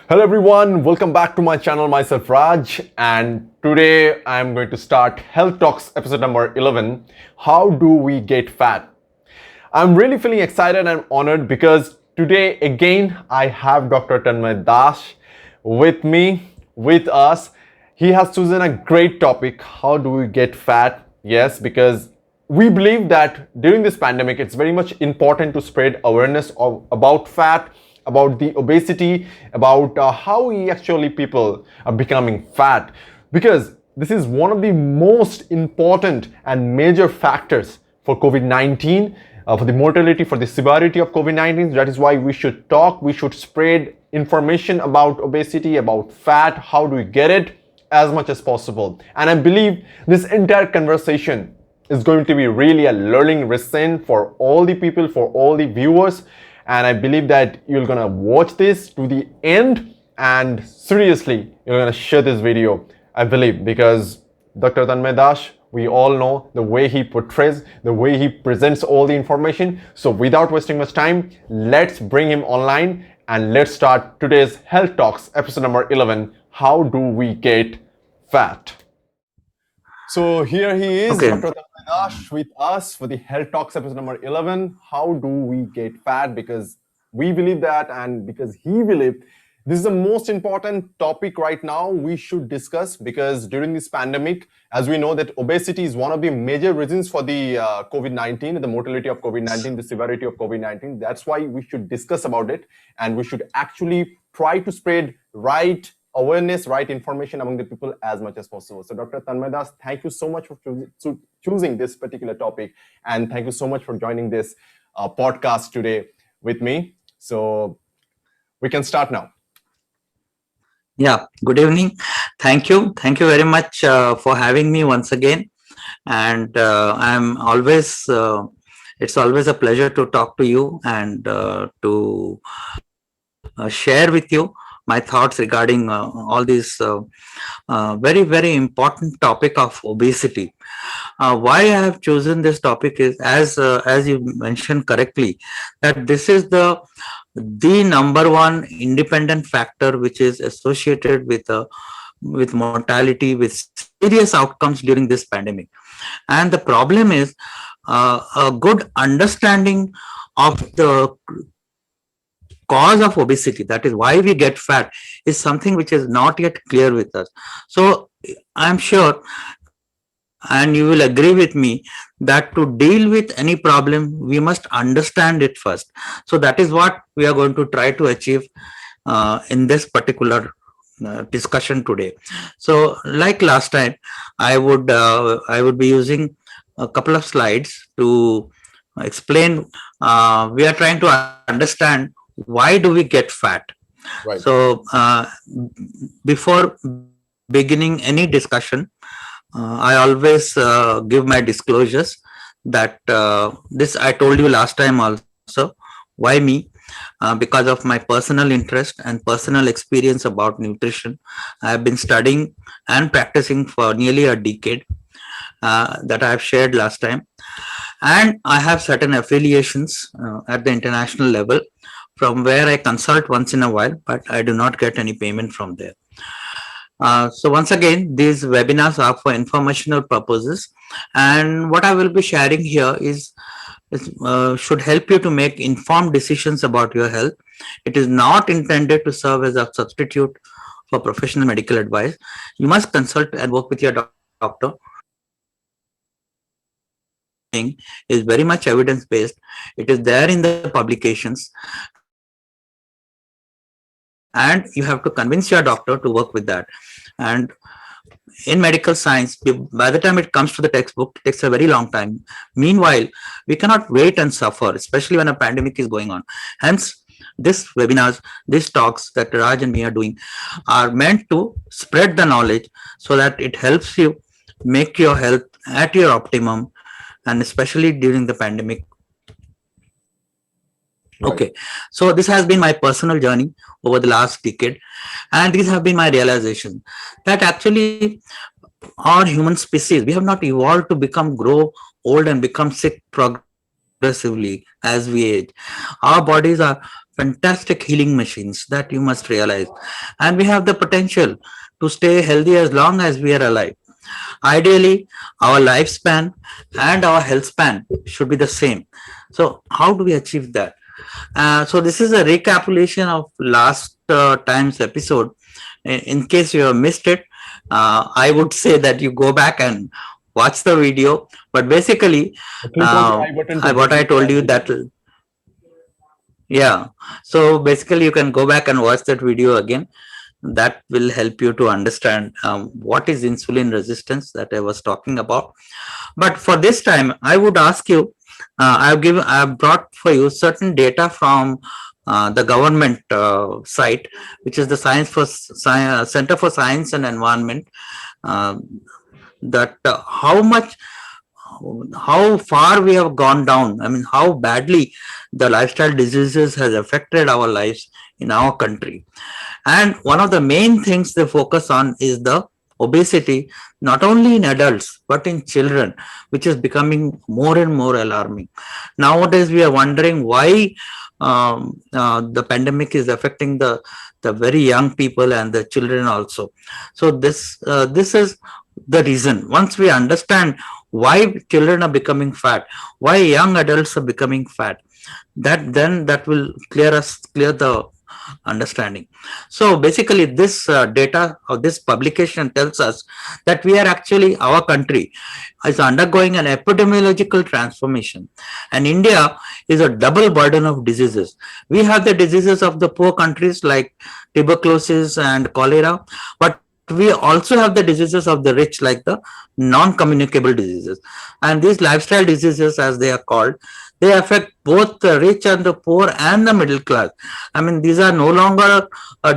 Hello everyone, welcome back to my channel. Myself Raj, and today I am going to start Health Talks episode number 11. How do we get fat? I'm really feeling excited and honored because today again I have Dr. Tanmay Das with me, with us. He has chosen a great topic. How do we get fat? Yes, because we believe that during this pandemic it's very much important to spread awareness about fat, about the obesity, about how actually people are becoming fat, because this is one of the most important and major factors for COVID-19, for the mortality, for the severity of COVID-19. That is why we should talk, we should spread information about obesity, about fat, how do we get it as much as possible. And I believe this entire conversation is going to be really a learning lesson for all the people, for all the viewers. And I believe that you're gonna watch this to the end, and seriously, you're gonna share this video, I believe, because Dr. Tanmay Das, we all know the way he portrays, the way he presents all the information. So without wasting much time, let's bring him online and let's start today's Health Talks episode number 11. How do we get fat? So here he is, Okay. Dr. Tanmay Das with us for the Health Talks episode number 11. How do we get fat? Because we believe that, and because he believed, this is the most important topic right now we should discuss, because during this pandemic, as we know that obesity is one of the major reasons for the COVID-19, the mortality of COVID-19, the severity of COVID-19. That's why we should discuss about it, and we should actually try to spread right awareness, right information among the people as much as possible. So Dr. Tanmay Das, thank you so much for choosing this particular topic, and thank you so much for joining this podcast today with me. So we can start now. Yeah. Good evening. Thank you. Thank you very much for having me once again. And I'm always, it's always a pleasure to talk to you and to share with you my thoughts regarding all these very, very important topic of obesity. Why I have chosen this topic is, as you mentioned correctly, that this is the number one independent factor which is associated with mortality, with serious outcomes during this pandemic. And the problem is a good understanding of the cause of obesity, that is why we get fat, is something which is not yet clear with us. So I'm sure, and you will agree with me, that to deal with any problem we must understand it first. So that is what we are going to try to achieve in this particular discussion today. So like last time, I would be using a couple of slides to explain. We are trying to understand why do we get fat. Right. So before beginning any discussion, I always give my disclosures that this I told you last time also. Why me? Because of my personal interest and personal experience about nutrition. I have been studying and practicing for nearly a decade, that I have shared last time. And I have certain affiliations at the international level, from where I consult once in a while, but I do not get any payment from there. So once again, these webinars are for informational purposes, and what I will be sharing here is should help you to make informed decisions about your health. It is not intended to serve as a substitute for professional medical advice. You must consult and work with your doctor. Is very much evidence based. It is there in the publications, and you have to convince your doctor to work with that. And in medical science, by the time it comes to the textbook, it takes a very long time. Meanwhile, we cannot wait and suffer, especially when a pandemic is going on. Hence, these webinars, these talks that Raj and me are doing are meant to spread the knowledge so that it helps you make your health at your optimum, and especially during the pandemic. Right. Okay, so this has been my personal journey over the last decade, and these have been my realization that actually our human species, we have not evolved to grow old and become sick progressively. progressively as we age. Our bodies are fantastic healing machines that you must realize, and we have the potential to stay healthy as long as we are alive. Ideally, our lifespan and our health span should be the same. So, how do we achieve that? So, this is a recapitulation of last time's episode. In case you have missed it, I would say that you go back and watch the video. But basically, Click on the I button to what get I it told you on that, yeah. So basically, you can go back and watch that video again. That will help you to understand what is insulin resistance that I was talking about. But for this time, I would ask you, I've brought for you certain data from the government site, which is the Center for Science and Environment, uh, that how far we have gone down. I mean, how badly the lifestyle diseases has affected our lives in our country. And one of the main things they focus on is the obesity, not only in adults, but in children, which is becoming more and more alarming. Nowadays, we are wondering why the pandemic is affecting the very young people and the children also. So this is the reason. Once we understand why children are becoming fat, why young adults are becoming fat, that will clear the understanding. So basically, this data or this publication tells us that we are actually, our country is undergoing an epidemiological transformation, and India is a double burden of diseases. We have the diseases of the poor countries like tuberculosis and cholera, but we also have the diseases of the rich like the non-communicable diseases. And these lifestyle diseases, as they are called, they affect both the rich and the poor and the middle class. I mean, these are no longer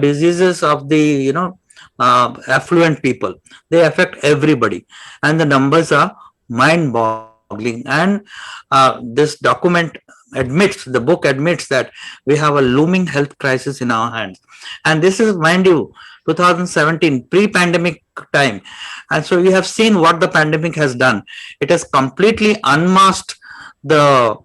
diseases of the affluent people. They affect everybody, and the numbers are mind-boggling. And this document admits, the book admits that we have a looming health crisis in our hands. And this is, mind you, 2017, pre-pandemic time. And so we have seen what the pandemic has done. It has completely unmasked the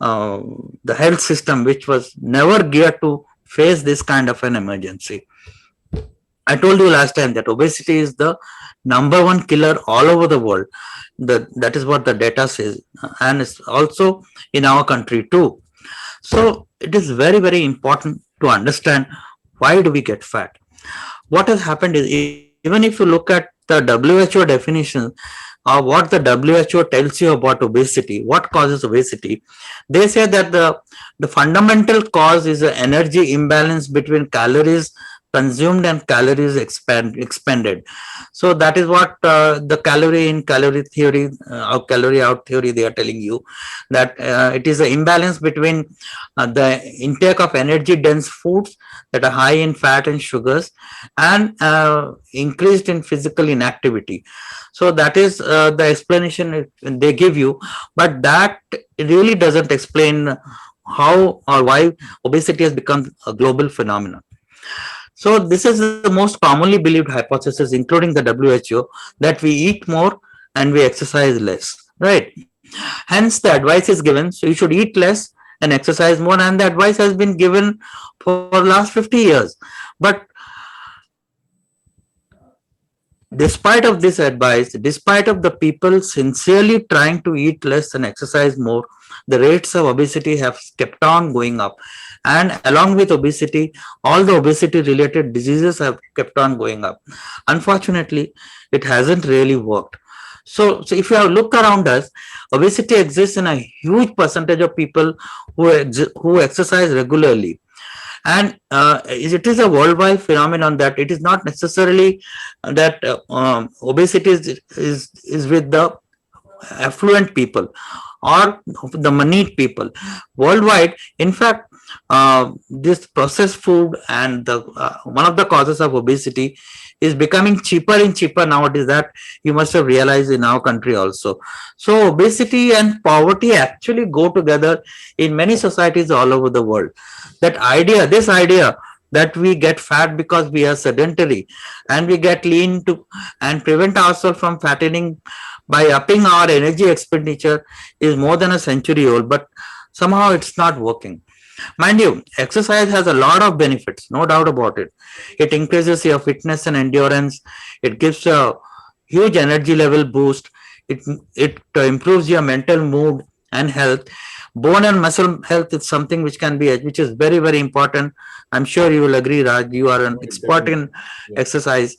the health system, which was never geared to face this kind of an emergency. I told you last time that obesity is the number one killer all over the world. That is what the data says, and it's also in our country too. So it is very, very important to understand why do we get fat. What has happened is, even if you look at the WHO definition, or what the WHO tells you about obesity, what causes obesity, they say that the fundamental cause is an energy imbalance between calories consumed and calories expended. So that is what the calorie in calorie theory or calorie out theory, they are telling you, that it is an imbalance between the intake of energy dense foods that are high in fat and sugars, and increased in physical inactivity. So that is the explanation they give you, but that really doesn't explain how or why obesity has become a global phenomenon. So this is the most commonly believed hypothesis, including the WHO, that we eat more and we exercise less, right? Hence, the advice is given, so you should eat less and exercise more, and the advice has been given for last 50 years. But despite of this advice, despite of the people sincerely trying to eat less and exercise more, the rates of obesity have kept on going up. And along with obesity, all the obesity related diseases have kept on going up. Unfortunately, it hasn't really worked. So if you have look around us, obesity exists in a huge percentage of people who exercise regularly. And it is a worldwide phenomenon, that it is not necessarily that obesity is with the affluent people or the moneyed people. Worldwide, in fact, this processed food and the one of the causes of obesity is becoming cheaper and cheaper nowadays, that you must have realized in our country also. So obesity and poverty actually go together in many societies all over the world. This idea that we get fat because we are sedentary and we get lean to and prevent ourselves from fattening by upping our energy expenditure is more than a century old. But somehow it's not working. Mind you, exercise has a lot of benefits, no doubt about it. It increases your fitness and endurance. It gives a huge energy level boost. It improves your mental mood and health. Bone and muscle health is something which is very, very important. I'm sure you will agree, Raj. You are an expert in exercise.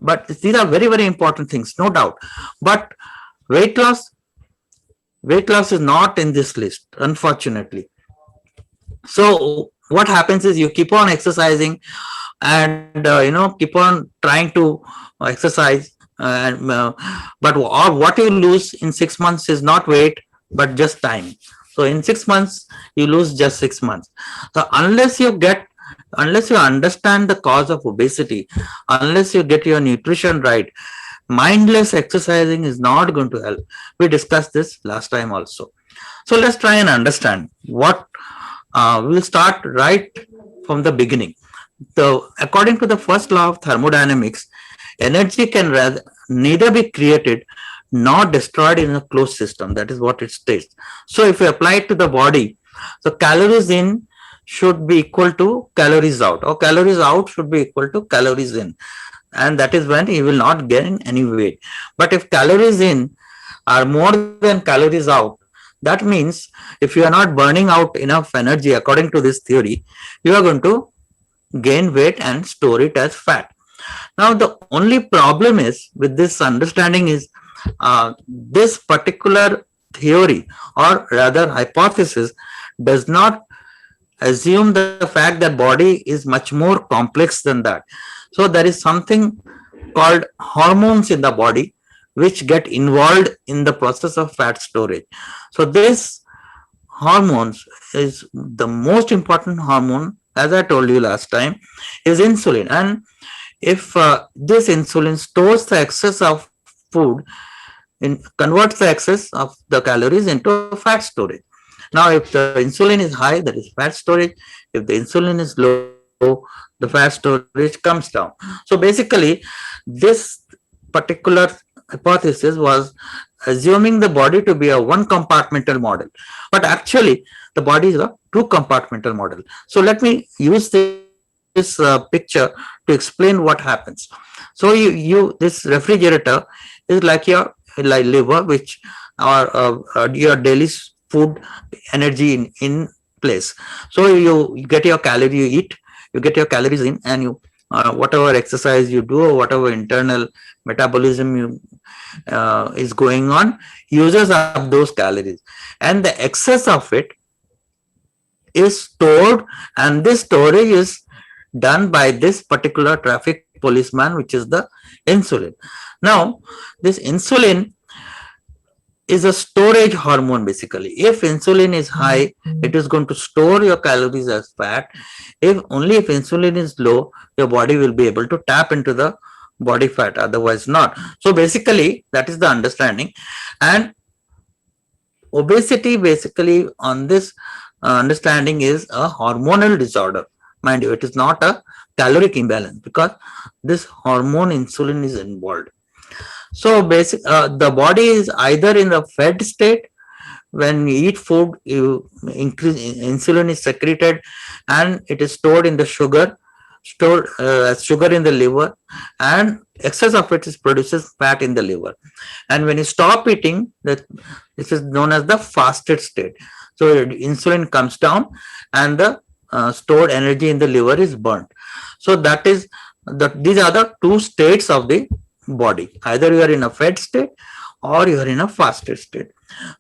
But these are very, very important things, no doubt. But weight loss, weight loss is not in this list, unfortunately. So what happens is you keep on exercising and keep on trying to exercise, and but what you lose in 6 months is not weight but just time. So in 6 months you lose just 6 months. So unless you understand the cause of obesity, unless you get your nutrition right, mindless exercising is not going to help. We discussed this last time also. So let's try and understand what we'll start right from the beginning. So, according to the first law of thermodynamics, energy can neither be created nor destroyed in a closed system. That is what it states. So, if you apply it to the body, so calories in should be equal to calories out, or calories out should be equal to calories in. And that is when you will not gain any weight. But if calories in are more than calories out, that means if you are not burning out enough energy according to this theory, you are going to gain weight and store it as fat. Now, the only problem is with this understanding is this particular theory, or rather hypothesis, does not assume the fact that body is much more complex than that. So there is something called hormones in the body which get involved in the process of fat storage. So this hormones is the most important hormone, as I told you last time, is insulin. And if this insulin stores the excess of food, converts the excess of the calories into fat storage. Now, if the insulin is high, that is fat storage. If the insulin is low, the fat storage comes down. So basically, this particular hypothesis was assuming the body to be a one compartmental model, but actually the body is a two compartmental model. So let me use this picture to explain what happens. So you this refrigerator is like your liver, which are your daily food energy in place. So you get your calorie, you eat, you get your calories in, and you whatever exercise you do or whatever internal metabolism you is going on uses up those calories, and the excess of it is stored, and this storage is done by this particular traffic policeman, which is the insulin. Now, this insulin is a storage hormone. Basically, if insulin is high, it is going to store your calories as fat. If insulin is low, your body will be able to tap into the body fat, otherwise not. So basically that is the understanding. And obesity, basically on this understanding, is a hormonal disorder. Mind you, it is not a caloric imbalance, because this hormone insulin is involved. So the body is either in a fed state. When you eat food, you increase insulin is secreted, and it is stored in the sugar in the liver, and excess of it is produces fat in the liver. And when you stop eating, this is known as the fasted state. So insulin comes down, and the stored energy in the liver is burnt. So these are the two states of the body. Either you are in a fed state or you are in a fasted state.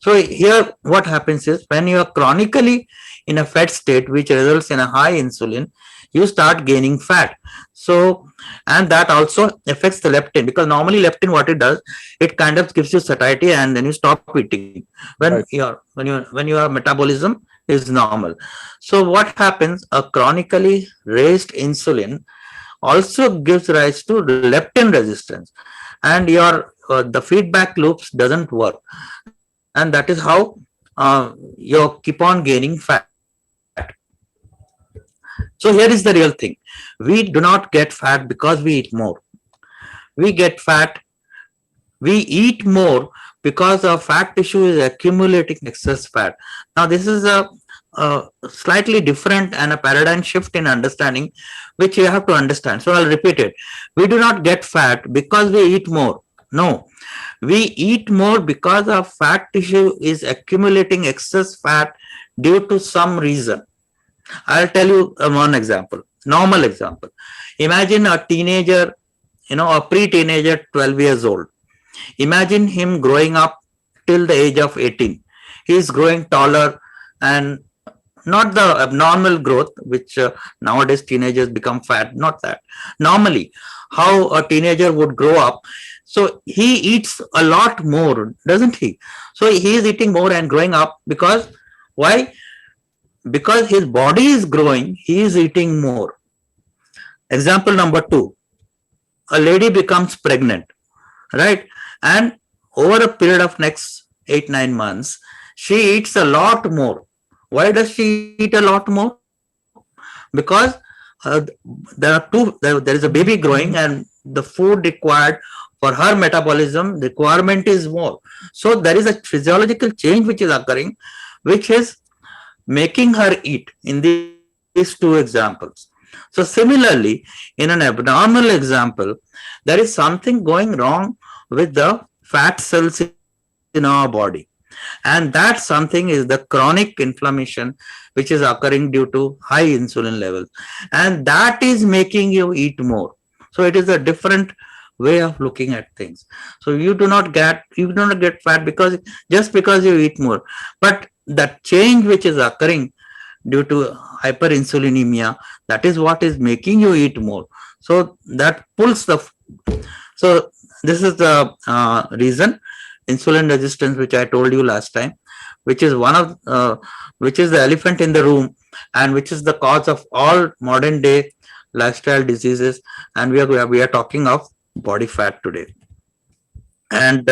So here what happens is, when you are chronically in a fed state, which results in a high insulin, you start gaining fat. So, and that also affects the leptin, because normally leptin, what it does, it kind of gives you satiety, and then you stop eating when right. your metabolism is normal. So what happens, a chronically raised insulin also gives rise to leptin resistance, and your the feedback loops doesn't work, and that is how you keep on gaining fat. So here is the real thing: we do not get fat because we eat more. We get fat, we eat more because our fat tissue is accumulating excess fat. Now, this is a slightly different and a paradigm shift in understanding, which you have to understand. So I'll repeat it. We do not get fat because we eat more. No, we eat more because our fat tissue is accumulating excess fat due to some reason. I'll tell you one example, normal example. Imagine a teenager, a pre-teenager, 12 years old. Imagine him growing up till the age of 18. He is growing taller and not the abnormal growth, which nowadays teenagers become fat, not that. Normally, how a teenager would grow up. So he eats a lot more, doesn't he? So he is eating more and growing up because why? Because his body is growing, he is eating more. Example number 2, a lady becomes pregnant, right? And over a period of next 8-9 months, she eats a lot more. Why does she eat a lot more? Because there is a baby growing and the food required for her metabolism requirement is more. So there is a physiological change which is occurring, which is making her eat in these 2 examples. So similarly, in an abnormal example, there is something going wrong with the fat cells in our body. And that something is the chronic inflammation which is occurring due to high insulin levels. And that is making you eat more. So it is a different way of looking at things. So you do not get fat because just because you eat more. But that change which is occurring due to hyperinsulinemia, that is what is making you eat more. So that pulls the. So this is the reason, insulin resistance, which I told you last time, which is which is the elephant in the room, and which is the cause of all modern day lifestyle diseases. And we are talking of body fat today. And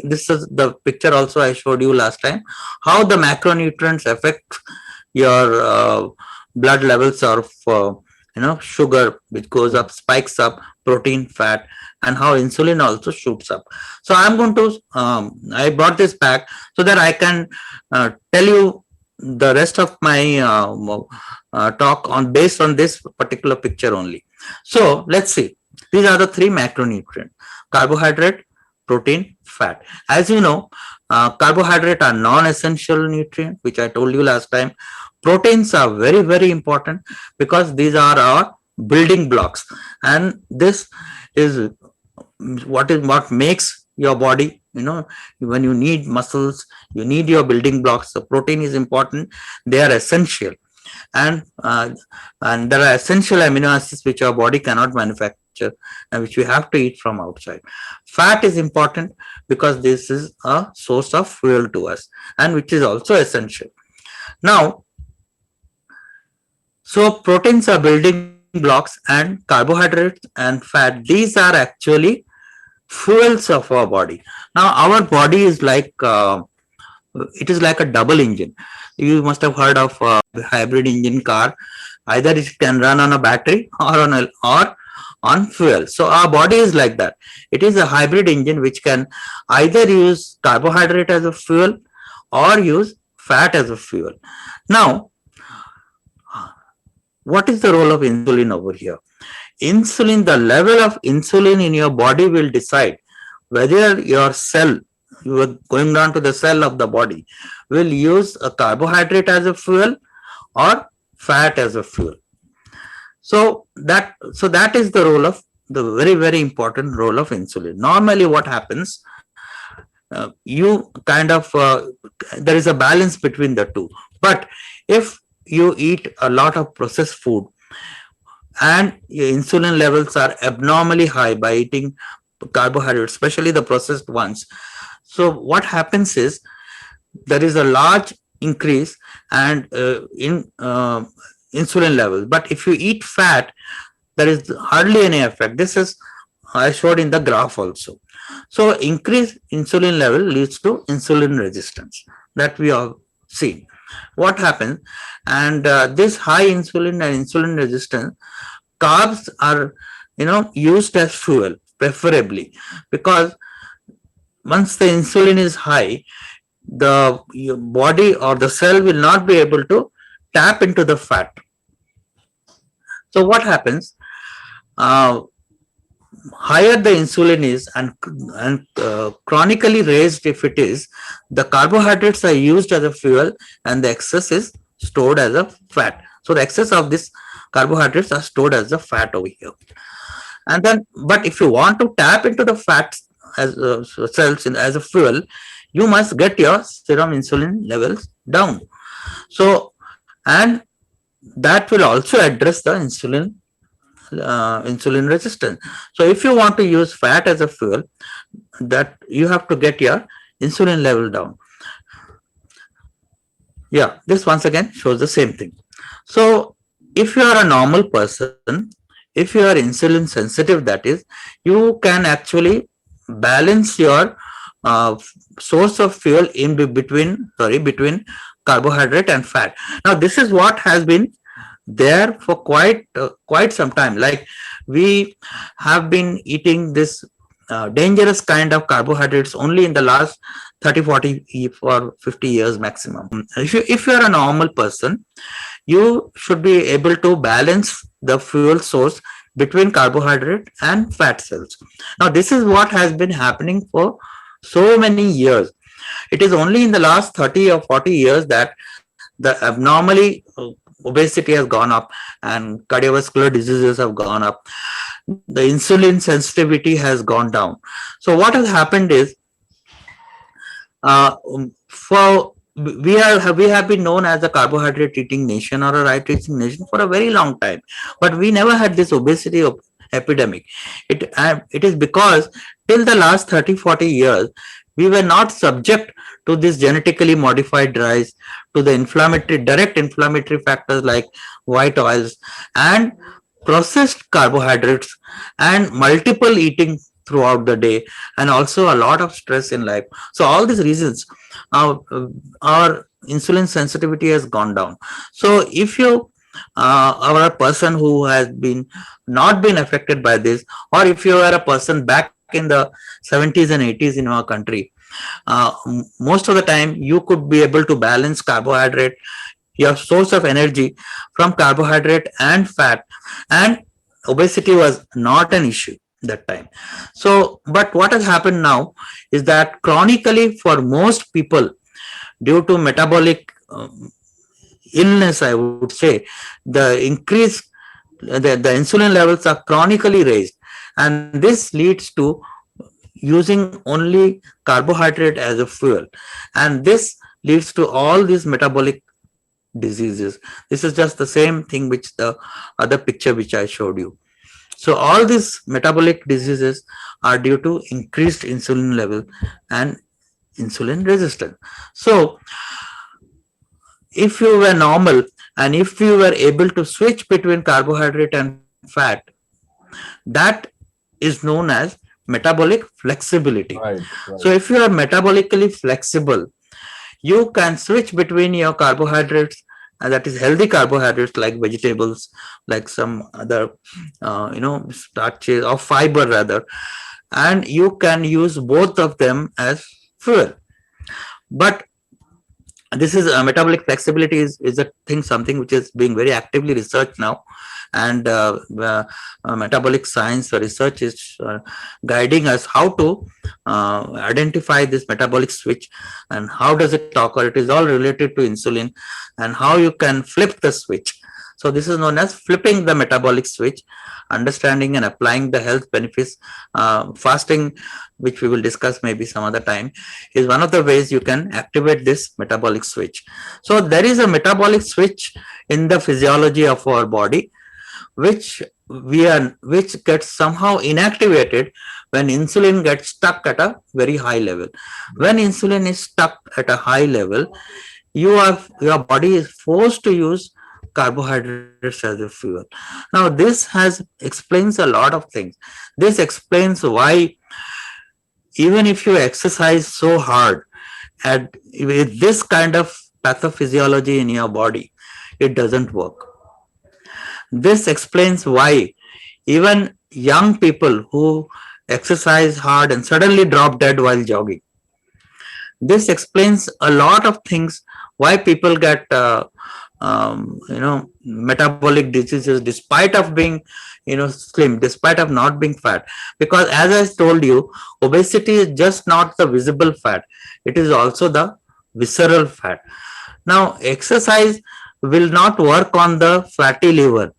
this is the picture also I showed you last time, how the macronutrients affect your blood levels of sugar, which goes up, spikes up, protein, fat, and how insulin also shoots up. So I'm going to I brought this back so that I can tell you the rest of my talk on based on this particular picture only. So let's see. These are the 3 macronutrients: carbohydrate, protein, fat. As you know, carbohydrate are non-essential nutrient, which I told you last time. Proteins are very, very important because these are our building blocks, and this is what makes your body. When you need muscles, you need your building blocks. The protein is important; they are essential, and there are essential amino acids which our body cannot manufacture and which we have to eat from outside. Fat is important because this is a source of fuel to us and which is also essential. Now, so proteins are building blocks and carbohydrates and fat, these are actually fuels of our body. Now, our body is like it is like a double engine. You must have heard of a hybrid engine car. Either it can run on a battery or on fuel. So our body is like that. It is a hybrid engine which can either use carbohydrate as a fuel or use fat as a fuel. Now, what is the role of insulin over here? Insulin, the level of insulin in your body will decide whether your cell, you are going down to the cell of the body, will use a carbohydrate as a fuel or fat as a fuel. So that is the role of the very, very important role of insulin. Normally what happens, you kind of there is a balance between the two. But if you eat a lot of processed food and your insulin levels are abnormally high by eating carbohydrates, especially the processed ones, so what happens is there is a large increase and in insulin levels. But if you eat fat, there is hardly any effect. This is I showed in the graph also. So increased insulin level leads to insulin resistance that we have seen. What happens? And this high insulin and insulin resistance, carbs are used as fuel preferably, because once the insulin is high, the your body or the cell will not be able to tap into the fat. So what happens? Uh, Higher the insulin is and chronically raised if it is, the carbohydrates are used as a fuel and the excess is stored as a fat. So the excess of this carbohydrates are stored as a fat over here. And then, but if you want to tap into the fats as cells as a fuel, you must get your serum insulin levels down. So, and that will also address the insulin resistance. So if you want to use fat as a fuel, that you have to get your insulin level down. Yeah, this once again shows the same thing. So if you are a normal person, if you are insulin sensitive, that is, you can actually balance your uh, source of fuel in between carbohydrate and fat. Now this is what has been there for quite some time. Like, we have been eating this dangerous kind of carbohydrates only in the last 30, 40 or 50 years maximum. If you are a normal person, you should be able to balance the fuel source between carbohydrate and fat cells. Now this is what has been happening for so many years. It is only in the last 30 or 40 years that the abnormally obesity has gone up and cardiovascular diseases have gone up. The insulin sensitivity has gone down. So what has happened is, for we have been known as a carbohydrate eating nation or a right eating nation for a very long time, but we never had this obesity epidemic. It is because till the last 30-40 years we were not subject to this genetically modified rice, to the direct inflammatory factors like white oils and processed carbohydrates and multiple eating throughout the day, and also a lot of stress in life. So all these reasons, our insulin sensitivity has gone down. So if you are a person who has been not been affected by this, or if you are a person back in the 70s and 80s in our country, most of the time you could be able to balance carbohydrate, your source of energy, from carbohydrate and fat, and obesity was not an issue that time. So, but what has happened now is that chronically for most people, due to metabolic illness, I would say, the increase, the insulin levels are chronically raised, and this leads to using only carbohydrate as a fuel, and this leads to all these metabolic diseases. This is just the same thing which the other picture which I showed you. So all these metabolic diseases are due to increased insulin level and insulin resistance. So if you were normal and if you were able to switch between carbohydrate and fat, that is known as metabolic flexibility. Right, So if you are metabolically flexible, you can switch between your carbohydrates, and that is healthy carbohydrates like vegetables, like some other starches or fiber rather, and you can use both of them as fuel. But this is metabolic flexibility is a thing, something which is being very actively researched now, and metabolic science research is guiding us how to identify this metabolic switch and how does it occur. It is all related to insulin and how you can flip the switch. So this is known as flipping the metabolic switch. Understanding and applying the health benefits, fasting, which we will discuss maybe some other time, is one of the ways you can activate this metabolic switch. So there is a metabolic switch in the physiology of our body, which gets somehow inactivated when insulin gets stuck at a very high level. When insulin is stuck at a high level, your body is forced to use carbohydrates as a fuel. Now this explains a lot of things. This explains why even if you exercise so hard, and with this kind of pathophysiology in your body, it doesn't work. This explains why even young people who exercise hard and suddenly drop dead while jogging. This explains a lot of things why people get metabolic diseases despite of being slim, despite of not being fat. Because as I told you, obesity is just not the visible fat, it is also the visceral fat. Now exercise will not work on the fatty liver,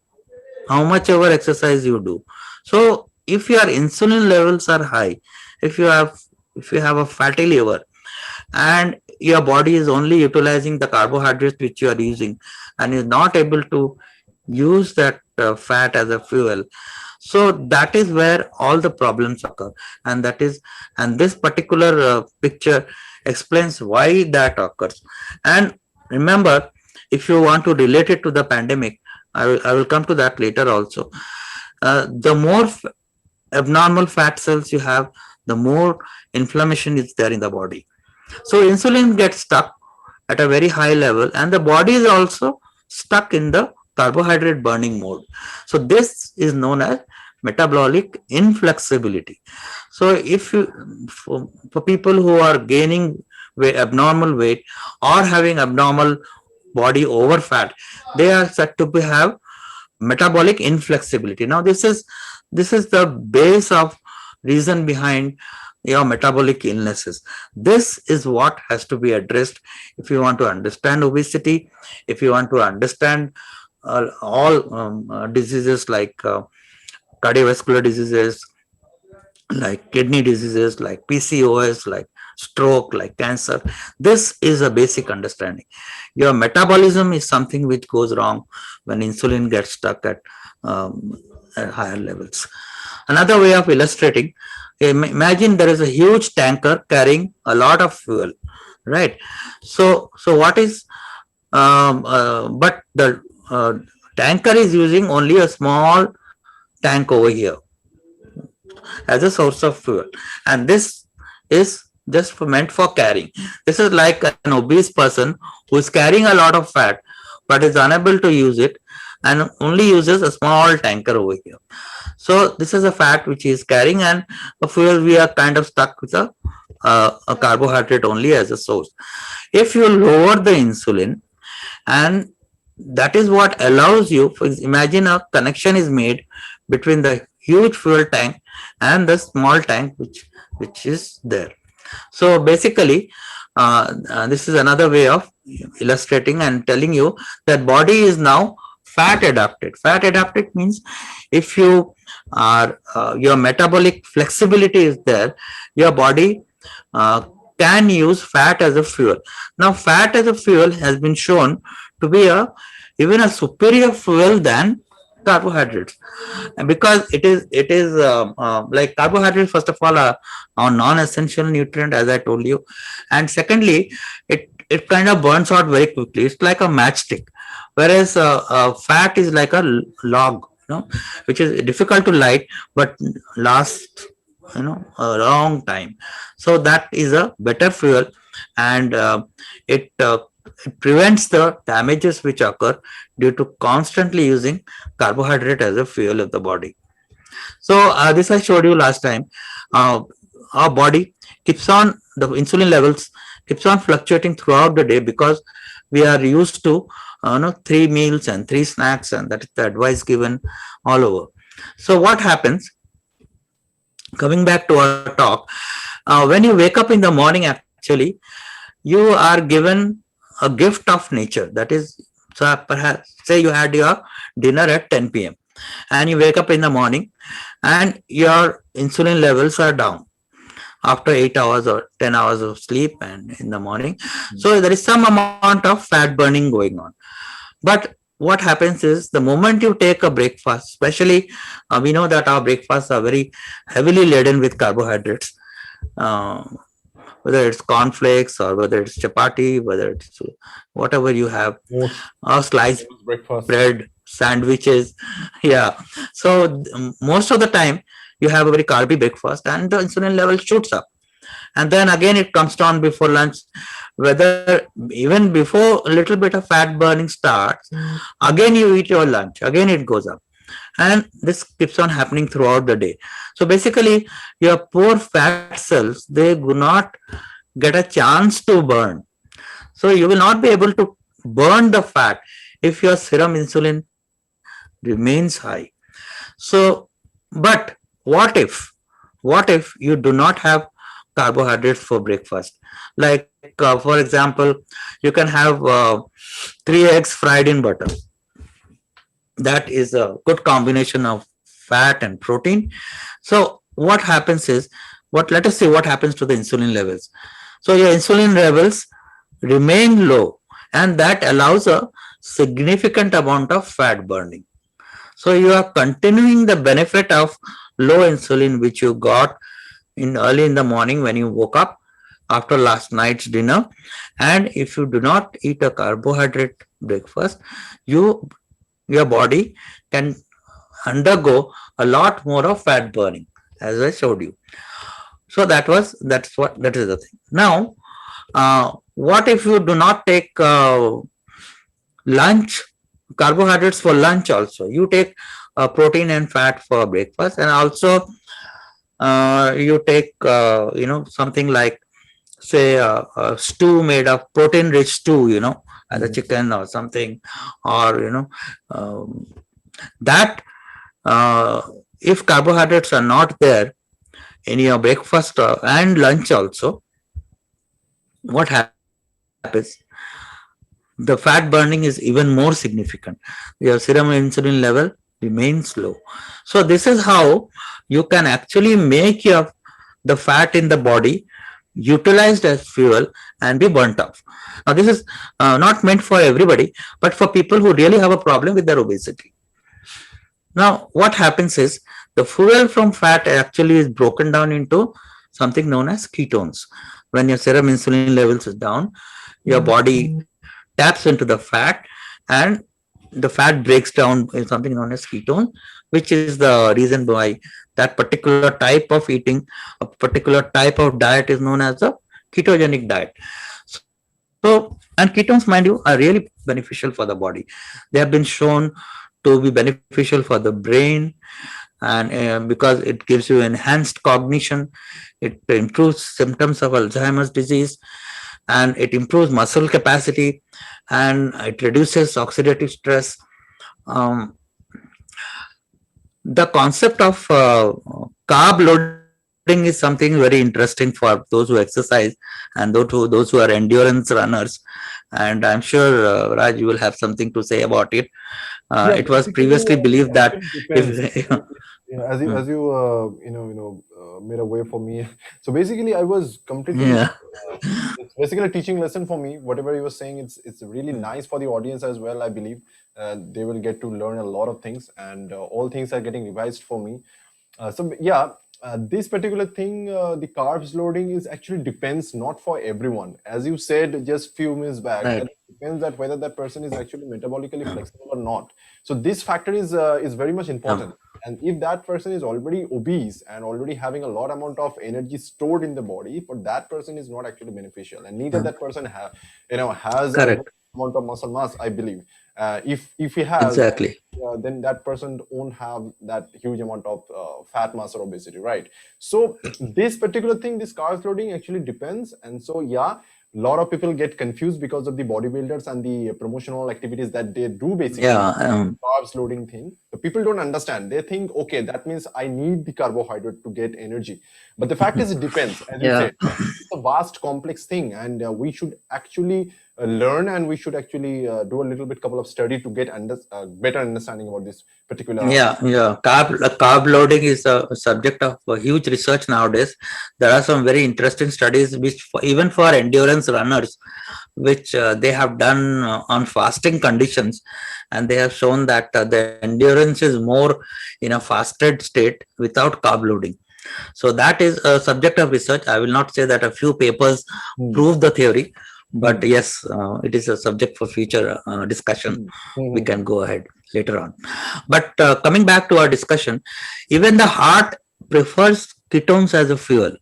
how much ever exercise you do. So if your insulin levels are high, if you have if you have a fatty liver, and your body is only utilizing the carbohydrates which you are using and is not able to use that fat as a fuel, so that is where all the problems occur. And this particular picture explains why that occurs. And remember, if you want to relate it to the pandemic, I will come to that later also. The more abnormal fat cells you have, the more inflammation is there in the body. So insulin gets stuck at a very high level, and the body is also stuck in the carbohydrate burning mode. So this is known as metabolic inflexibility. So if you for people who are gaining abnormal weight or having abnormal body over fat, they are said to have metabolic inflexibility. Now this is the base of reason behind your metabolic illnesses. This is what has to be addressed if you want to understand obesity, if you want to understand all diseases like cardiovascular diseases, like kidney diseases, like PCOS, like stroke, like cancer. This is a basic understanding. Your metabolism is something which goes wrong when insulin gets stuck at higher levels. Another way of illustrating, imagine there is a huge tanker carrying a lot of fuel, right? So what is but the tanker is using only a small tank over here as a source of fuel, and this is just meant for carrying. This is like an obese person who is carrying a lot of fat but is unable to use it and only uses a small tanker over here. So this is a fat which is carrying, and a fuel we are kind of stuck with a carbohydrate only as a source. If you lower the insulin, and that is what allows you, imagine a connection is made between the huge fuel tank and the small tank which is there. So basically this is another way of illustrating and telling you that body is now fat adapted. Fat adapted means if you are your metabolic flexibility is there, your body can use fat as a fuel. Now fat as a fuel has been shown to be even a superior fuel than carbohydrates, because it is like carbohydrates, first of all, are non-essential nutrient, as I told you, and secondly it kind of burns out very quickly. It's like a matchstick, whereas fat is like a log, which is difficult to light but lasts a long time. So that is a better fuel, and it prevents the damages which occur due to constantly using carbohydrate as a fuel of the body. So this I showed you last time. Our body keeps on, the insulin levels keeps on fluctuating throughout the day because we are used to 3 meals and 3 snacks, and that is the advice given all over. So what happens, coming back to our talk, when you wake up in the morning, actually you are given a gift of nature. That is, so perhaps say you had your dinner at 10 p.m. and you wake up in the morning and your insulin levels are down after 8 hours or 10 hours of sleep and in the morning. So there is some amount of fat burning going on. But what happens is, the moment you take a breakfast, especially we know that our breakfasts are very heavily laden with carbohydrates, whether it's cornflakes or whether it's chapati, whether it's whatever you have, or sliced breakfast, bread, sandwiches. Yeah. So most of the time you have a very carby breakfast and the insulin level shoots up. And then again it comes down before lunch, whether even before a little bit of fat burning starts, again you eat your lunch, again it goes up. and this keeps on happening throughout the day. So basically, your poor fat cells, they do not get a chance to burn. So you will not be able to burn the fat if your serum insulin remains high. So, but what if you do not have carbohydrates for breakfast? Like, for example, you can have 3 eggs fried in butter. That is a good combination of fat and protein. So what happens is, what let us see what happens to the insulin levels. So your insulin levels remain low, and that allows a significant amount of fat burning. So you are continuing the benefit of low insulin which you got in early in the morning when you woke up after last night's dinner. And if you do not eat a carbohydrate breakfast, your body can undergo a lot more of fat burning, as I showed you. So that is the thing. Now, what if you do not take lunch carbohydrates for lunch? Also, you take protein and fat for breakfast, and also you take something like, say, a stew made of protein rich stew, as a chicken or something, or that if carbohydrates are not there in your breakfast and lunch also, what happens? The fat burning is even more significant. Your serum insulin level remains low. So this is how you can actually make the fat in the body utilized as fuel and be burnt off. Now this is not meant for everybody, but for people who really have a problem with their obesity. Now what happens is, the fuel from fat actually is broken down into something known as ketones. When your serum insulin levels is down, your body taps into the fat, and the fat breaks down in something known as ketone, which is the reason why that particular type of eating, a particular type of diet is known as a ketogenic diet. So, and ketones, mind you, are really beneficial for the body. They have been shown to be beneficial for the brain, and because it gives you enhanced cognition, it improves symptoms of Alzheimer's disease, and it improves muscle capacity, and it reduces oxidative stress. The concept of carb loading is something very interesting for those who exercise and those who are endurance runners. And I'm sure, Raj, you will have something to say about it. It was previously believed that if as you made a way for me. So basically, I was completely. yeah, It's basically a teaching lesson for me. Whatever you were saying, it's really nice for the audience as well. I believe they will get to learn a lot of things, and all things are getting revised for me. This particular thing, the carbs loading is actually depends not for everyone. As you said just few minutes back, right, that depends that whether that person is actually metabolically flexible or not. So this factor is very much important. And if that person is already obese and already having a lot amount of energy stored in the body, for that person is not actually beneficial, and neither that person has a correct, amount of muscle mass. I believe if he has, exactly. then that person won't have that huge amount of fat mass or obesity, right? So this particular thing, this carbs loading actually depends, and so a lot of people get confused because of the bodybuilders and the promotional activities that they do, basically Yeah, carbs loading thing. The people don't understand. They think, okay, that means I need the carbohydrate to get energy. But the fact is, it depends. As you yeah, said, it's a vast, complex thing, and we should actually learn, and we should actually do a little bit couple of study to get better understanding about this particular. yeah. Carb loading is a subject of huge research nowadays. There are some very interesting studies, which even for endurance runners, which they have done on fasting conditions, and they have shown that the endurance is more in a fasted state without carb loading. So that is a subject of research. I will not say that a few papers prove the theory, but yes, it is a subject for future discussion. We can go ahead later on. But coming back to our discussion, even the heart prefers ketones as a fuel.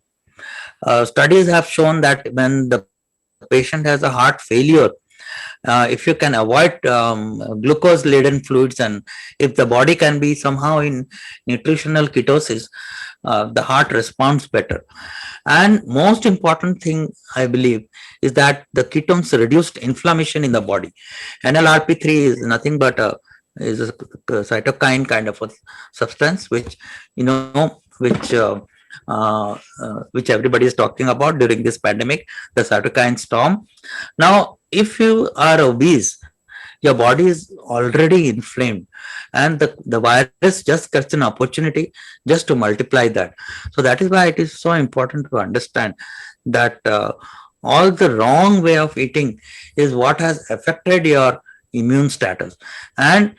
Studies have shown that when the patient has a heart failure, if you can avoid glucose laden fluids, and if the body can be somehow in nutritional ketosis, the heart responds better. And most important thing, I believe, is that the ketones reduced inflammation in the body. NLRP3 is nothing but a cytokine kind of a substance, which you know, which everybody is talking about during this pandemic, the cytokine storm. Now, if you are obese, your body is already inflamed, and the virus just gets an opportunity just to multiply that. So that is why it is so important to understand that all the wrong way of eating is what has affected your immune status. And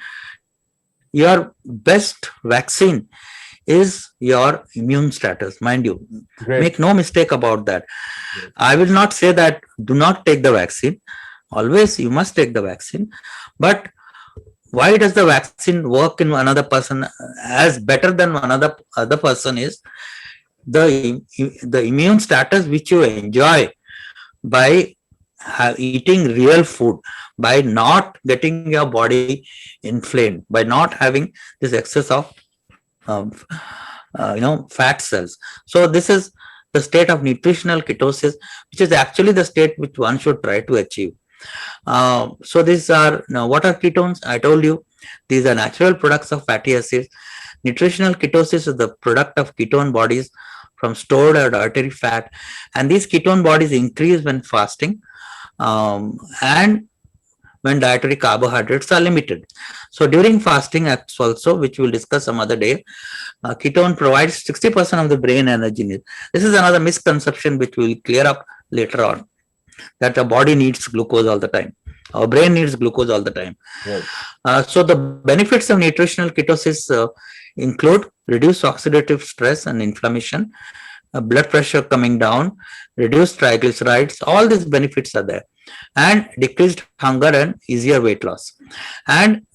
your best vaccine is your immune status, mind you. Great. Make no mistake about that. I will not say that do not take the vaccine. Always you must take the vaccine. But why does the vaccine work in another person as better than another other person is the immune status which you enjoy by eating real food, by not getting your body inflamed, by not having this excess of fat cells. So this is the state of nutritional ketosis, which is actually the state which one should try to achieve. So these are, now what are ketones? I told you these are natural products of fatty acids. Nutritional ketosis is the product of ketone bodies from stored or dietary fat, and these ketone bodies increase when fasting and when dietary carbohydrates are limited. So during fasting also, which we'll discuss some other day, ketone provides 60% of the brain energy need. This is another misconception which we'll clear up later on, that our body needs glucose all the time. Our brain needs glucose all the time. Right. So the benefits of nutritional ketosis include reduced oxidative stress and inflammation, blood pressure coming down, reduced triglycerides. All these benefits are there, and decreased hunger and easier weight loss. And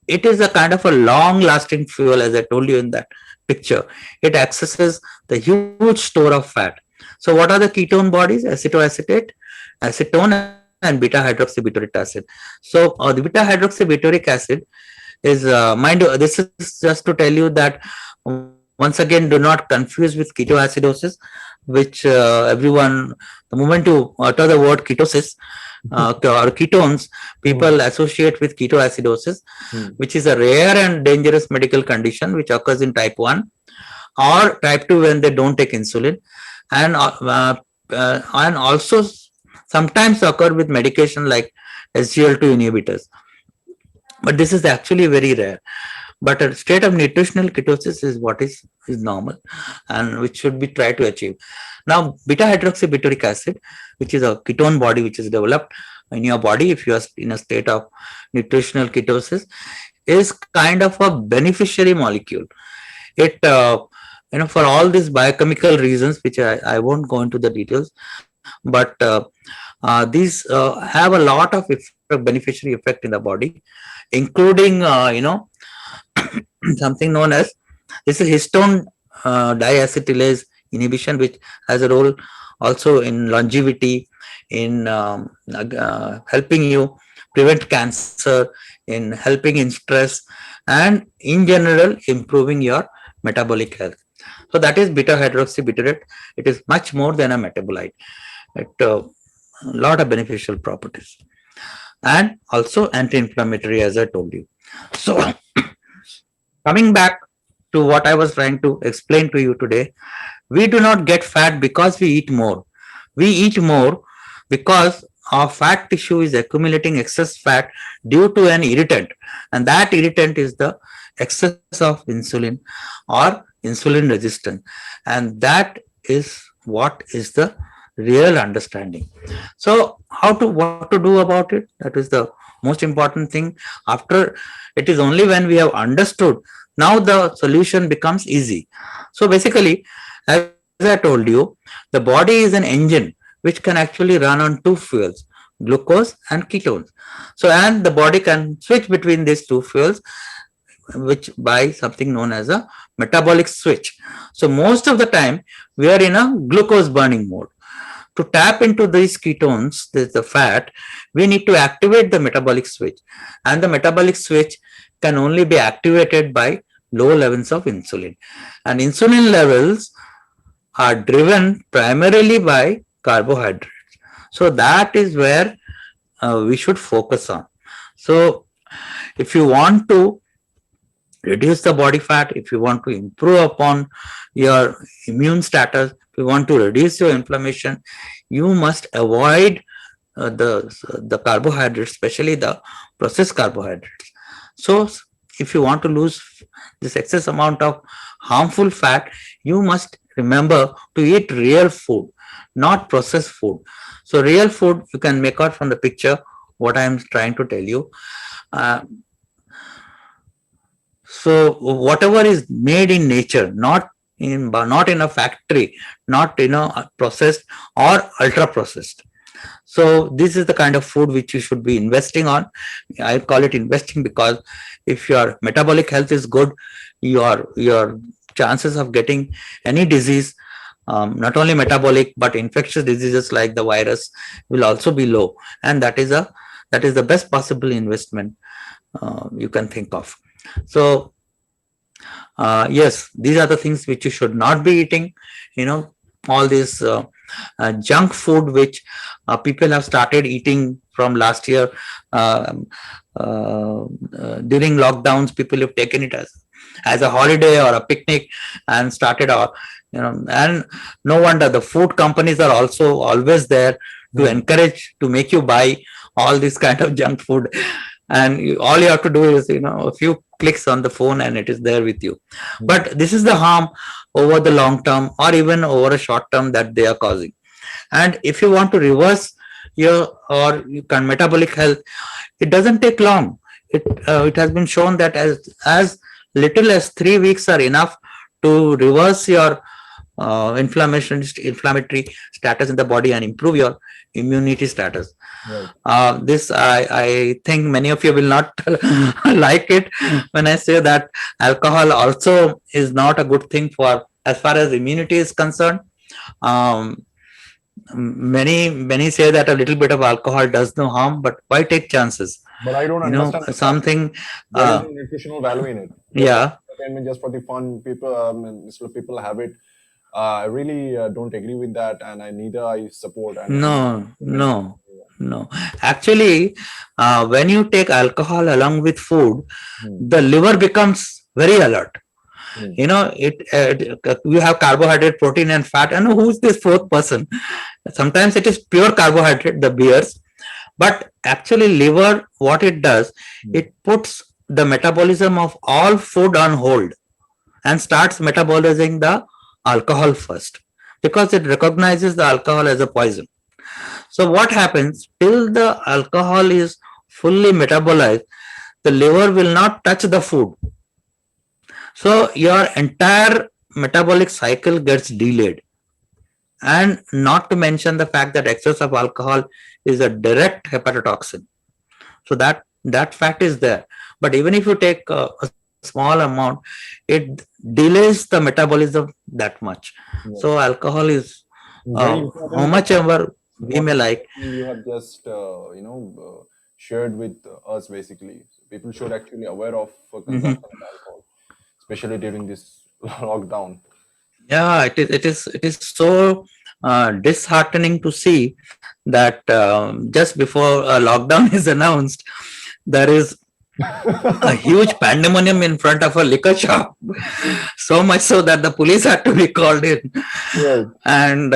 it is a kind of a long-lasting fuel, as I told you in that picture. It accesses the huge store of fat. So what are the ketone bodies? Acetoacetate, acetone, and beta-hydroxybutyric acid. So the beta-hydroxybutyric acid is, mind you, this is just to tell you that once again, do not confuse with ketoacidosis, which everyone, the moment you utter the word ketosis or ketones, people associate with ketoacidosis, which is a rare and dangerous medical condition which occurs in type 1 or type 2 when they don't take insulin, and also sometimes occur with medication like SGLT2 inhibitors. But this is actually very rare. But a state of nutritional ketosis is what is normal and which should be tried to achieve. Now, beta-hydroxybutyric acid, which is a ketone body which is developed in your body if you are in a state of nutritional ketosis, is kind of a beneficiary molecule. It, for all these biochemical reasons, which I won't go into the details, but these have a lot of beneficiary effect in the body, including, something known as, this is histone diacetylase inhibition, which has a role also in longevity, in helping you prevent cancer, in helping in stress, and in general improving your metabolic health. So that is beta-hydroxybutyric. It is much more than a metabolite. It a lot of beneficial properties, and also anti-inflammatory, as I told you. So coming back to what I was trying to explain to you today, we do not get fat because we eat more. We eat more because our fat tissue is accumulating excess fat due to an irritant, and that irritant is the excess of insulin or insulin resistance, and that is what is the real understanding. So what to do about it? That is the most important thing. After, it is only when we have understood, now the solution becomes easy. So basically, as I told you, the body is an engine which can actually run on two fuels, glucose and ketones. So, and the body can switch between these two fuels, which by something known as a metabolic switch. So most of the time we are in a glucose burning mode. to tap into these ketones, the fat, we need to activate the metabolic switch. And the metabolic switch can only be activated by low levels of insulin. And insulin levels are driven primarily by carbohydrates. So that is where we should focus on. So if you want to reduce the body fat, if you want to improve upon your immune status, if you want to reduce your inflammation, you must avoid the carbohydrates, especially the processed carbohydrates. So if you want to lose this excess amount of harmful fat, you must remember to eat real food, not processed food. So real food, you can make out from the picture what I am trying to tell you. So whatever is made in nature, not in a factory, not processed or ultra processed. So this is the kind of food which you should be investing on. I call it investing because if your metabolic health is good, your chances of getting any disease, not only metabolic but infectious diseases like the virus, will also be low, and that is the best possible investment you can think of. So yes, these are the things which you should not be eating. All this junk food which people have started eating from last year. During lockdowns, people have taken it as a holiday or a picnic and started and no wonder the food companies are also always there to encourage, to make you buy all this kind of junk food. And all you have to do is a few clicks on the phone and it is there with you. But this is the harm over the long term or even over a short term that they are causing. And if you want to reverse your metabolic health, it doesn't take long. It has been shown that as little as 3 weeks are enough to reverse your inflammatory status in the body and improve your immunity status. Right. This I think many of you will not like it when I say that alcohol also is not a good thing for as far as immunity is concerned. Many say that a little bit of alcohol does no harm, but why take chances? But I don't understand something. There is a nutritional value in it. Yeah. Just for the fun, people have it. I really don't agree with that, and I support. No. Actually, when you take alcohol along with food, the liver becomes very alert. You have carbohydrate, protein, and fat. And who's this fourth person? Sometimes it is pure carbohydrate, the beers, but actually, liver, what it does, it puts the metabolism of all food on hold and starts metabolizing the alcohol first because it recognizes the alcohol as a poison. So what happens till the alcohol is fully metabolized, the liver will not touch the food. So your entire metabolic cycle gets delayed. And not to mention the fact that excess of alcohol is a direct hepatotoxin. So that fact is there. But even if you take a small amount, it delays the metabolism that much. Yes. So alcohol is how much ever we may like. You have just shared with us basically. People should actually be aware of consumption of alcohol, especially during this lockdown. Yeah, it is so disheartening to see that just before a lockdown is announced, there is a huge pandemonium in front of a liquor shop, so much so that the police had to be called in. Yes. And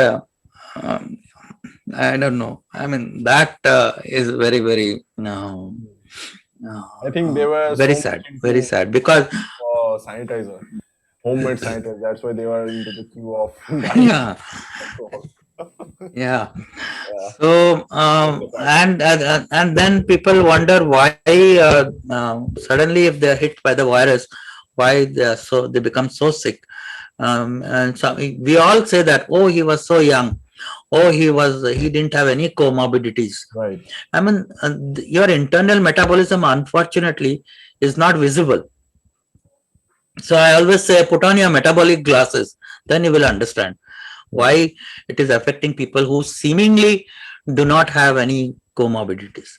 I don't know. I mean, that is very, very. I think they were very sad because sanitizer, homemade sanitizer. That's why they were into the queue of. Yeah. So and then people wonder why suddenly if they're hit by the virus, why they become so sick. And so we all say that, oh, he was so young, oh, he didn't have any comorbidities. Right. I mean, your internal metabolism unfortunately is not visible. So I always say, put on your metabolic glasses, then you will understand. why it is affecting people who seemingly do not have any comorbidities.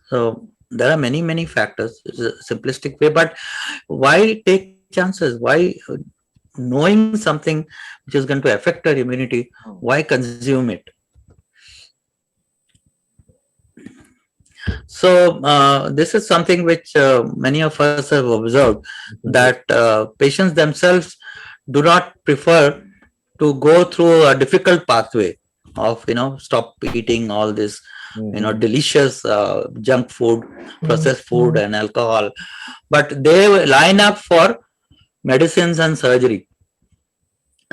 So there are many factors. It's a simplistic way, but why take chances? Why knowing something which is going to affect our immunity, why consume it? So this is something which many of us have observed, that patients themselves do not prefer to go through a difficult pathway of stop eating all this delicious junk food, processed food and alcohol, but they line up for medicines and surgery.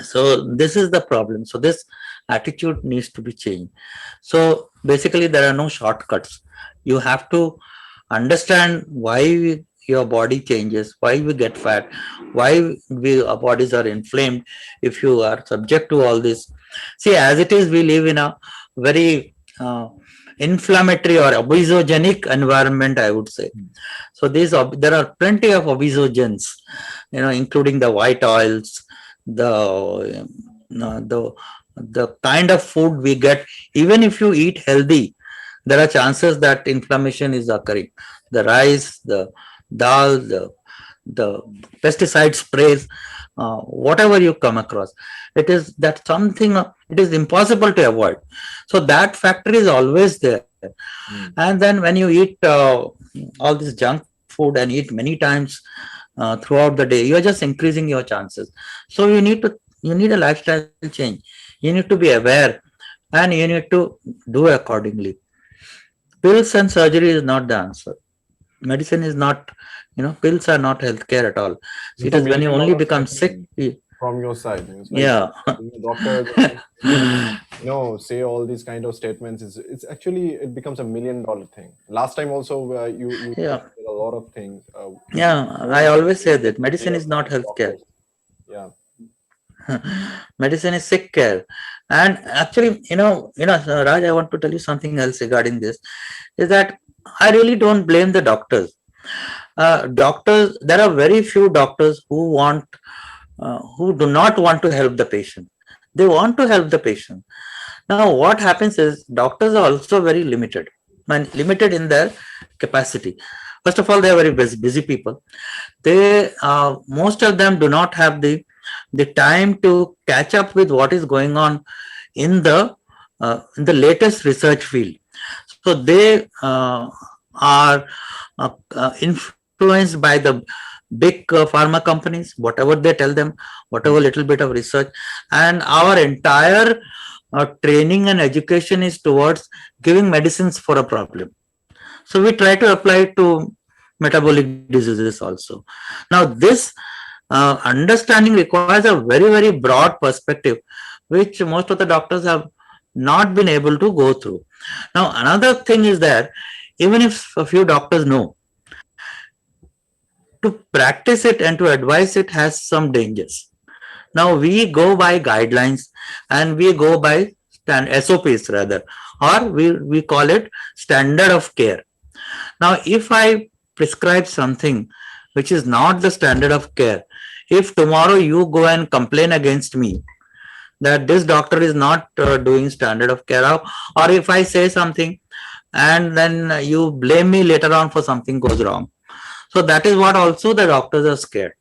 So this is the problem. So this attitude needs to be changed. So basically there are no shortcuts. You have to understand why your body changes, why we get fat, why our bodies are inflamed if you are subject to all this. See, as it is, we live in a very inflammatory or obesogenic environment, I would say. So there are plenty of obesogens, including the white oils, the the kind of food we get. Even if you eat healthy, there are chances that inflammation is occurring. The rice, the dal, the pesticide sprays, whatever you come across, it is that something it is impossible to avoid. So that factor is always there. And then when you eat all this junk food and eat many times throughout the day, you are just increasing your chances. So you need a lifestyle change. You need to be aware and you need to do accordingly. Pills and surgery is not the answer. Medicine is not, pills are not healthcare at all. So it is when you only become sick. From your side, it's like, Yeah. doctor, say all these kind of statements. It's actually, it becomes $1 million thing. Last time also, you Yeah. said a lot of things. Yeah, I always say that medicine is not healthcare. Yeah. Medicine is sick care. And actually, Raj, I want to tell you something else regarding this, is that I really don't blame the doctors. Doctors, there are very few doctors who do not want to help the patient. They want to help the patient. Now, what happens is doctors are also very limited, limited in their capacity. First of all, they are very busy people. They most of them do not have the time to catch up with what is going on in the latest research field. So they are influenced by the big pharma companies, whatever they tell them, whatever little bit of research, and our entire training and education is towards giving medicines for a problem. So we try to apply it to metabolic diseases also. Now this understanding requires a very broad perspective, which most of the doctors have not been able to go through. Now another thing is that even if a few doctors know, to practice it and to advise it has some dangers. Now we go by guidelines and we go by SOPs rather, or we call it standard of care. Now if I prescribe something which is not the standard of care, if tomorrow you go and complain against me that this doctor is not doing standard of care, or if I say something and then you blame me later on for something goes wrong. So that is what also the doctors are scared.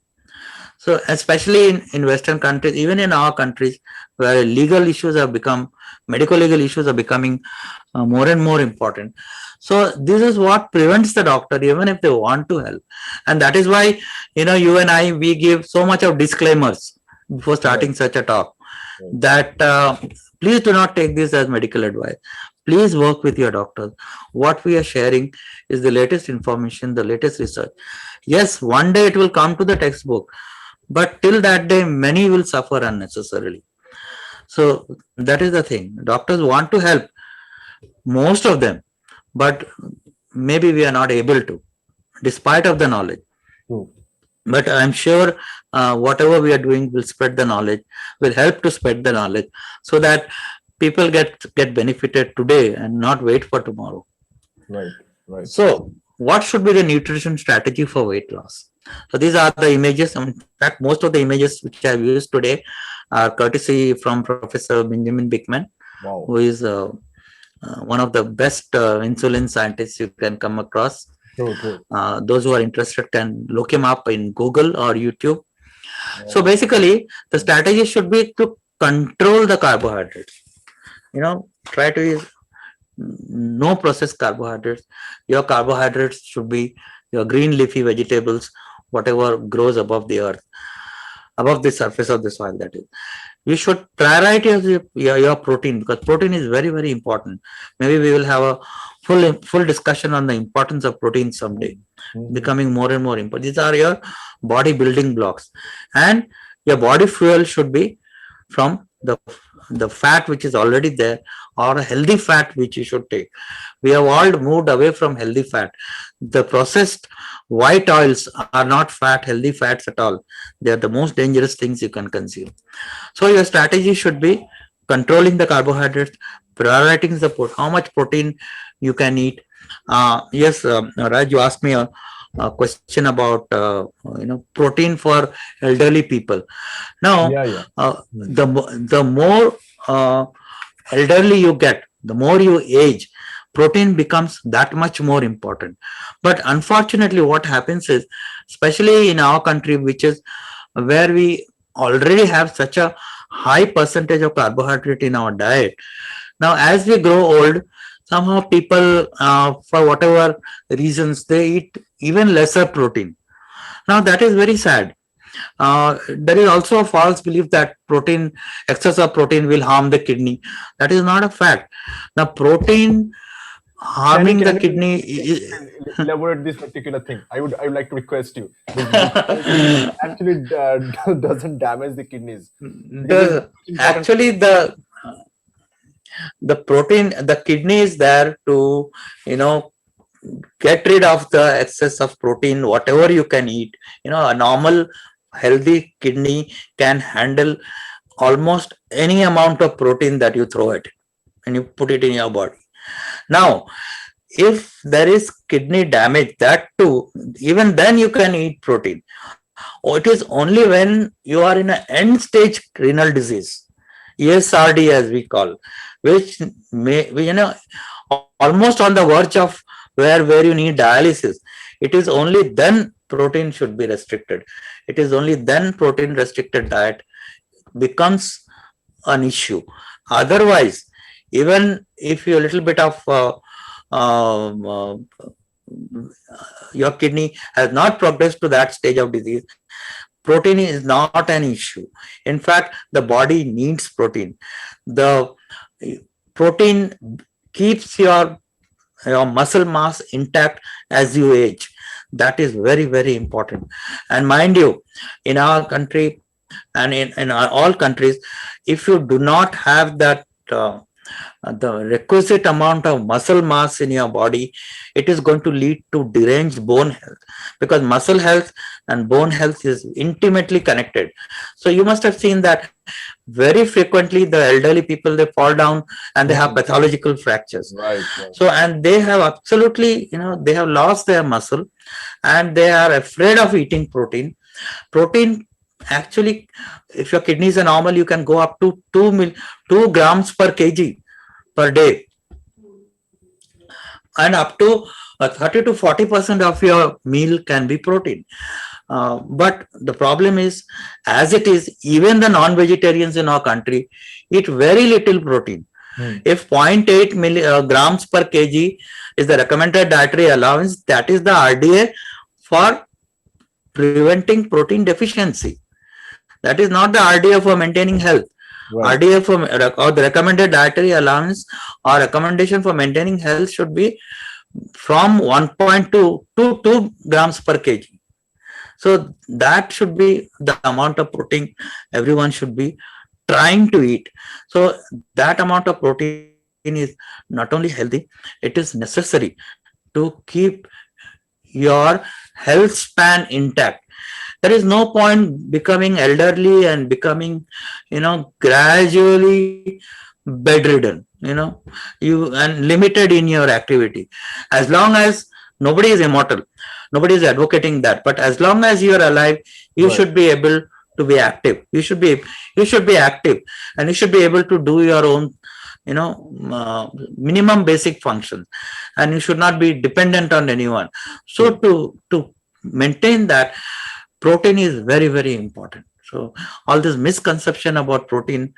So especially in Western countries, even in our countries, where legal issues have become, medical legal issues are becoming more and more important. So this is what prevents the doctor, even if they want to help. And that is why, you and I, we give so much of disclaimers before starting such a talk, that please do not take this as medical advice. Please work with your doctor. What we are sharing is the latest information, the latest research. Yes, one day it will come to the textbook, but till that day, many will suffer unnecessarily. So that is the thing. Doctors want to help, most of them, but maybe we are not able to, despite of the knowledge. But I'm sure whatever we are doing will spread the knowledge, will help to spread the knowledge, so that people get benefited today and not wait for tomorrow. Right. So what should be the nutrition strategy for weight loss? So these are the images. In fact, most of the images which I have used today are courtesy from Professor Benjamin Bickman, Wow. who is one of the best insulin scientists you can come across. True, true. Those who are interested can look him up in Google or YouTube. So Oh. basically, the strategy should be to control the carbohydrates. Try to use no processed carbohydrates. Your carbohydrates should be your green leafy vegetables, whatever grows above the earth, above the surface of the soil, that is. You should prioritize your protein, because protein is very, very important. Maybe we will have a full discussion on the importance of protein someday, becoming more and more important. These are your body building blocks, and your body fuel should be from the fat which is already there, or a healthy fat which you should take. We have all moved away from healthy fat. The processed white oils are not healthy fats at all. They are the most dangerous things you can consume. So your strategy should be controlling the carbohydrates, prioritizing how much protein you can eat. Yes, Raj, you asked me a question about protein for elderly people. Now, Yeah. the more elderly you get, the more you age, protein becomes that much more important. But unfortunately, what happens is, especially in our country, which is where we already have such a high percentage of carbohydrate in our diet. Now, as we grow old, somehow people, for whatever reasons, they eat even lesser protein. Now, that is very sad. There is also a false belief that excess of protein will harm the kidney. That is not a fact. Now, protein harming the kidney. Elaborate this particular thing? I would like to request you. Actually doesn't damage the kidneys, because it's important. Actually, the protein, the kidney is there to get rid of the excess of protein, whatever you can eat. A normal healthy kidney can handle almost any amount of protein that you throw at it and you put it in your body. Now, if there is kidney damage, that too, even then you can eat protein. It is only when you are in an end stage renal disease, ESRD as we call, which may, almost on the verge of where you need dialysis. It is only then protein should be restricted. It is only then protein restricted diet becomes an issue. Otherwise, even if you a little bit of your kidney has not progressed to that stage of disease, protein is not an issue. In fact, the body needs protein. The protein keeps your muscle mass intact as you age. That is very, very important. And mind you, in our country and in all countries, if you do not have that the requisite amount of muscle mass in your body, it is going to lead to deranged bone health, because muscle health and bone health is intimately connected. So you must have seen that very frequently the elderly people, they fall down and they have pathological fractures. Right. So, and they have absolutely, they have lost their muscle and they are afraid of eating protein. Protein, actually, if your kidneys are normal, you can go up to 2 grams per kg per day, and up to 30 to 40% of your meal can be protein. But the problem is, as it is, even the non-vegetarians in our country eat very little protein. If 0.8 grams per kg is the recommended dietary allowance, that is the RDA for preventing protein deficiency. That is not the RDA for maintaining health. Right. RDA or the recommended dietary allowance or recommendation for maintaining health should be from 1.2 to 2 grams per kg. So that should be the amount of protein everyone should be trying to eat. So that amount of protein is not only healthy, it is necessary to keep your health span intact. There is no point becoming elderly and becoming, gradually bedridden, and limited in your activity. As long as Nobody is immortal. Nobody is advocating that. But as long as you are alive, you Right. should be able to be active. You should be active, and you should be able to do your own, minimum basic functions, and you should not be dependent on anyone. So to maintain that, protein is very, very important. So all this misconception about protein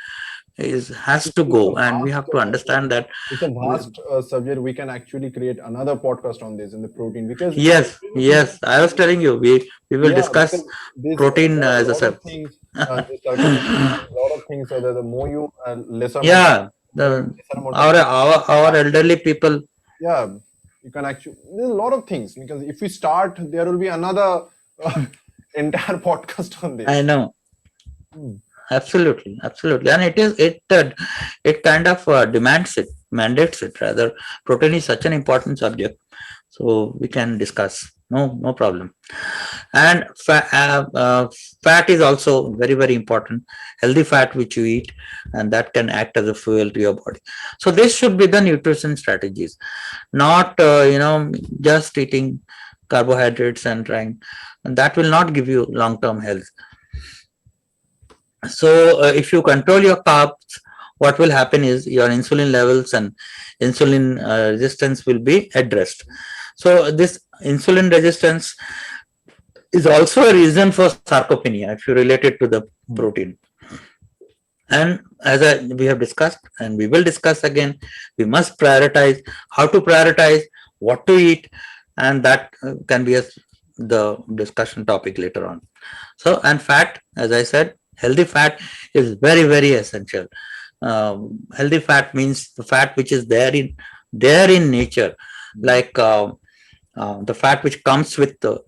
has to It's a go, and we vast, have to understand that. it's a vast subject. We can actually create another podcast on this in the protein because Yes, yes, I was telling you, we will yeah, discuss because protein there are a as a lot of sub. things. The circumstances, a lot of things are there. The more you lesser amount of Yeah, lesser amount of our elderly people. yeah, you can actually. There's a lot of things because if we start, there will be another entire podcast on I this. know, Hmm. absolutely, absolutely, and it kind of mandates it rather. Protein is such an important subject, so we can discuss. No problem. And fat is also very, very important. Healthy fat which you eat, and that can act as a fuel to your body. So this should be the nutrition strategies, not just eating carbohydrates and trying, and that will not give you long-term health. So if you control your carbs, what will happen is your insulin levels and insulin resistance will be addressed. So this insulin resistance is also a reason for sarcopenia if you relate it to the protein. And as we have discussed, and we will discuss again, we must prioritize how to prioritize, what to eat, and that can be the discussion topic later on. So, and fat, as I said, healthy fat is very, very essential. Healthy fat means the fat which is there in nature, like the fat which comes with the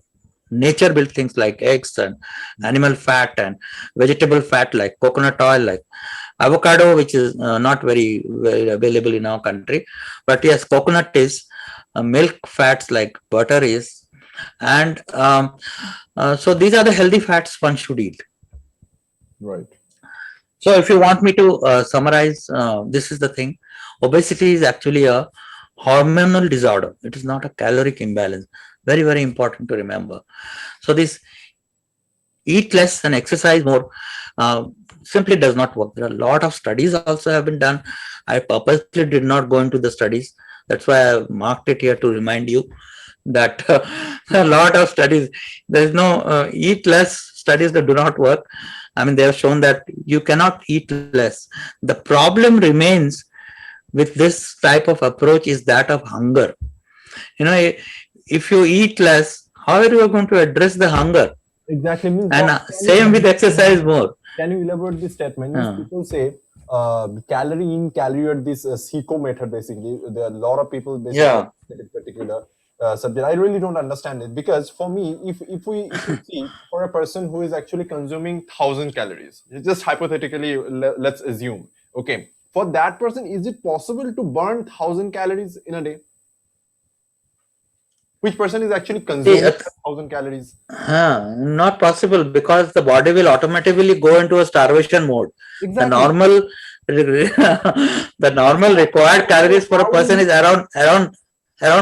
nature built things like eggs and animal fat and vegetable fat like coconut oil, like avocado, which is not very, very available in our country, but yes, coconut is, milk fats like butter is, and so these are the healthy fats one should eat. Right. So if you want me to summarize, this is the thing. Obesity is actually a hormonal disorder. It is not a caloric imbalance. Very, very important to remember. So this eat less and exercise more simply does not work. There are a lot of studies also have been done. I purposely did not go into the studies. That's why I marked it here to remind you that a lot of studies, there is no eat less studies that do not work. I mean, they have shown that you cannot eat less. The problem remains with this type of approach is that of hunger. If you eat less, how are you going to address the hunger? Exactly. Means And what, can same with exercise more. can you elaborate this statement? Means people say calorie in, calorie out, this SICO method basically. There are a lot of people basically Yeah. in particular subject. I really don't understand it because for me, if we see for a person who is actually consuming 1,000 calories, just hypothetically, let's assume, okay, for that person, is it possible to burn 1,000 calories in a day? Which person is actually consuming 1,000 calories? Not possible because the body will automatically go into a starvation mode. Exactly. The normal required calories for a person is around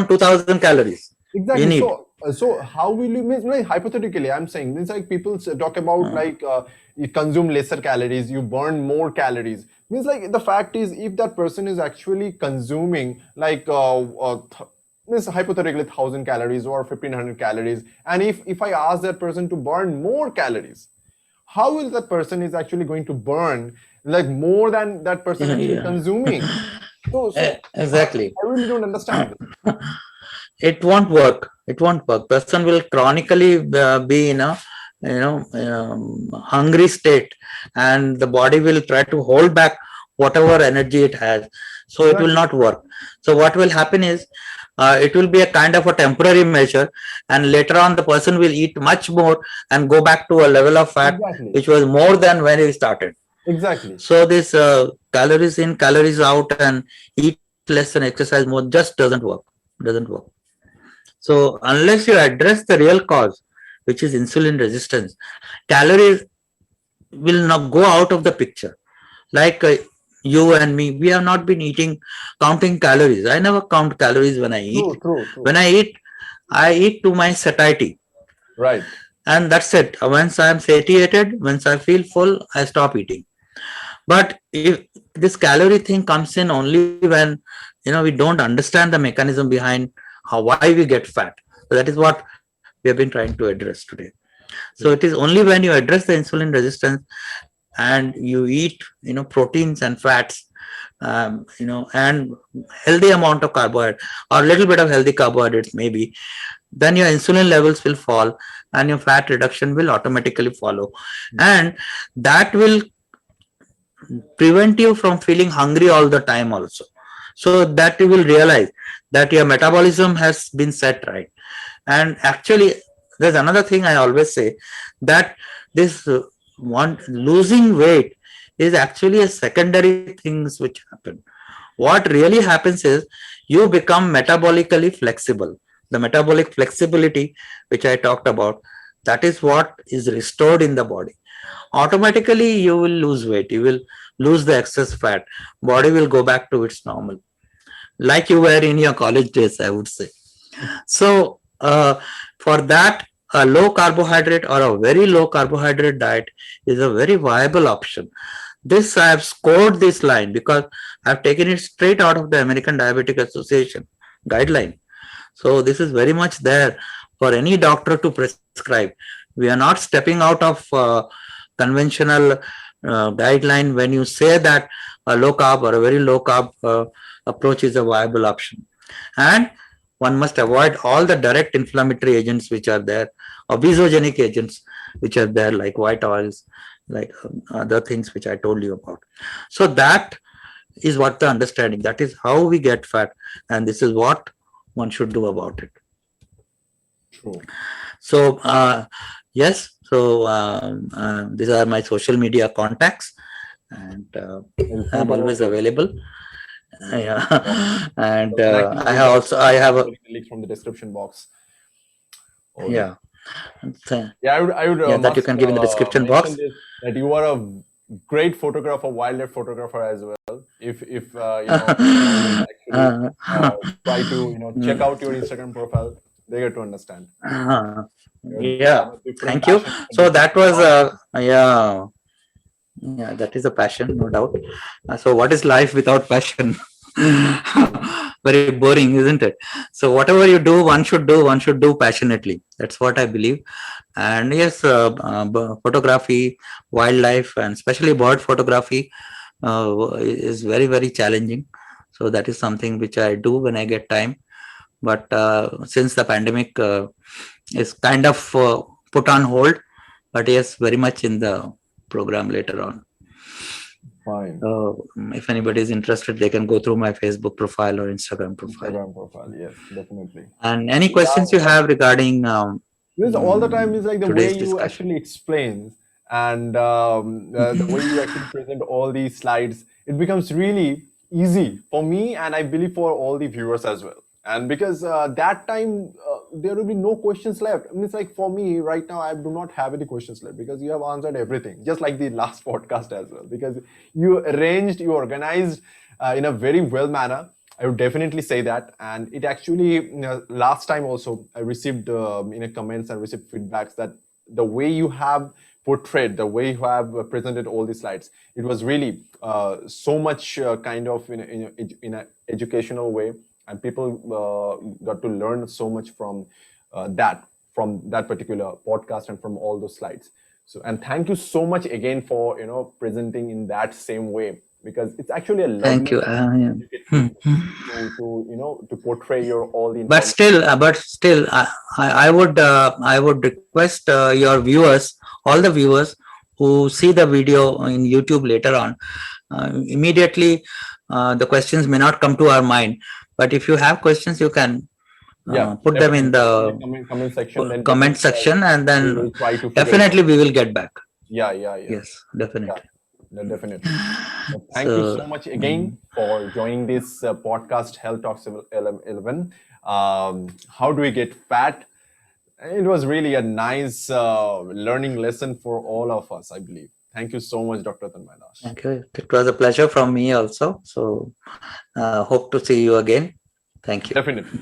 2,000 calories. Exactly. You need. So how will you mean, like hypothetically? I'm saying means like people talk about like you consume lesser calories, you burn more calories. Means like the fact is, if that person is actually consuming like means hypothetically 1,000 calories or 1,500 calories, and if I ask that person to burn more calories, how will that person is actually going to burn like more than that person actually consuming? So Exactly. I really don't understand this. It won't work. It won't work. Person will chronically be in a hungry state, and the body will try to hold back whatever energy it has. So it will not work. So what will happen is it will be a kind of a temporary measure, and later on the person will eat much more and go back to a level of fat which was more than when he started. Exactly. So this calories in, calories out, and eat less and exercise more just doesn't work. So unless you address the real cause, which is insulin resistance, calories will not go out of the picture. Like you and me, we have not been counting calories. I never count calories when I eat. True. When I eat, I eat to my satiety. Right. And that's it. Once I'm satiated, once I feel full, I stop eating. But if this calorie thing comes in only when we don't understand the mechanism behind why we get fat. So that is what we have been trying to address today. So it is only when you address the insulin resistance and you eat proteins and fats, and healthy amount of carbohydrate or a little bit of healthy carbohydrates maybe, then your insulin levels will fall and your fat reduction will automatically follow, and that will prevent you from feeling hungry all the time also, so that you will realize that your metabolism has been set right. And actually there's another thing I always say, that this one losing weight is actually a secondary things which happen. What really happens is you become metabolically flexible. The metabolic flexibility which I talked about, that is what is restored in the body. Automatically you will lose weight, you will lose the excess fat, body will go back to its normal, like you were in your college days, I would say. So for that, a low carbohydrate or a very low carbohydrate diet is a very viable option. This I have scored this line because I've taken it straight out of the American Diabetic Association guideline. So this is very much there for any doctor to prescribe. We are not stepping out of conventional guideline when you say that a low carb or a very low carb approach is a viable option. And one must avoid all the direct inflammatory agents which are there, obesogenic agents which are there, like white oils, like other things which I told you about. So that is what the understanding, that is how we get fat, and this is what one should do about it. True. So yes, so these are my social media contacts, and I'm always available. Yeah, and I have a link from the description box. Yeah. I would Yeah, that you can give in the description box. That you are a great photographer, wildlife photographer as well. If actually try to check out your Instagram profile, they get to understand. Yeah, thank you. So that was yeah, that is a passion, no doubt. So what is life without passion? Very boring, isn't it? So whatever you do, one should do passionately. That's what I believe. And yes, photography, wildlife, and especially bird photography is very, very challenging. So that is something which I do when I get time. But since the pandemic is kind of put on hold, but yes, very much in the program later on. Fine. If anybody is interested, they can go through my Facebook profile or Instagram profile. Yes, definitely. And any questions you have regarding because all the time is like the way you actually explain and the way you actually present all these slides, it becomes really easy for me, and I believe for all the viewers as well. And because that time there will be no questions left. I mean, it's like for me right now, I do not have any questions left because you have answered everything, just like the last podcast as well. Because you arranged, you organized in a very well manner. I would definitely say that. And it actually, last time also, I received comments and received feedbacks that the way you have portrayed, the way you have presented all these slides, it was really so much kind of in an educational way. And people got to learn so much from that particular podcast and from all those slides. So, and thank you so much again for presenting in that same way, because it's actually a lovely thank you to portray your all the but still I would request your viewers, all the viewers who see the video in YouTube later on, immediately the questions may not come to our mind, but if you have questions, you can put them in the comment section, and then definitely we will get back. Yes, definitely. Definitely. Thank you so much again for joining this podcast, Health Talks 11. How do we get fat? It was really a nice learning lesson for all of us, I believe. Thank you so much, Dr. Tanmay Das. Thank you. It was a pleasure from me also. So hope to see you again. Thank you. Definitely.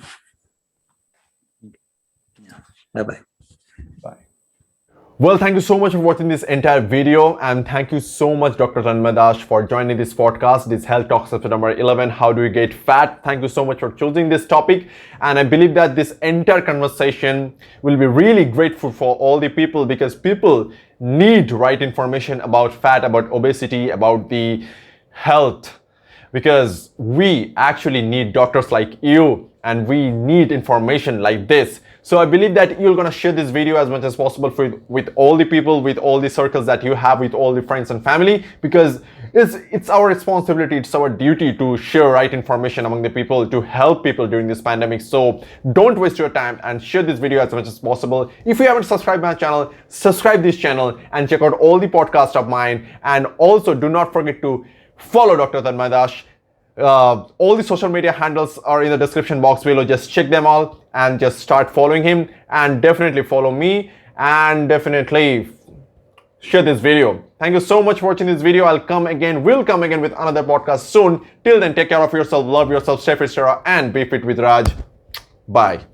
Bye-bye. Bye. Well, thank you so much for watching this entire video, and thank you so much, Dr. Tanmay Das, for joining this podcast, this Health Talks episode number 11, How Do We Get Fat? Thank you so much for choosing this topic, and I believe that this entire conversation will be really grateful for all the people, because people need right information about fat, about obesity, about the health, because we actually need doctors like you, and we need information like this. So I believe that you're gonna share this video as much as possible with all the people, with all the circles that you have, with all the friends and family, because it's our responsibility, it's our duty to share right information among the people, to help people during this pandemic. So don't waste your time and share this video as much as possible. If you haven't subscribed my channel, subscribe this channel and check out all the podcasts of mine. And also do not forget to follow Dr. Tanmay Das. All the social media handles are in the description box below. Just check them all and just start following him, and definitely follow me, and definitely share this video. Thank you so much for watching this video. We'll come again with another podcast soon. Till then, take care of yourself, love yourself, stay fit, and be fit with Raj. Bye.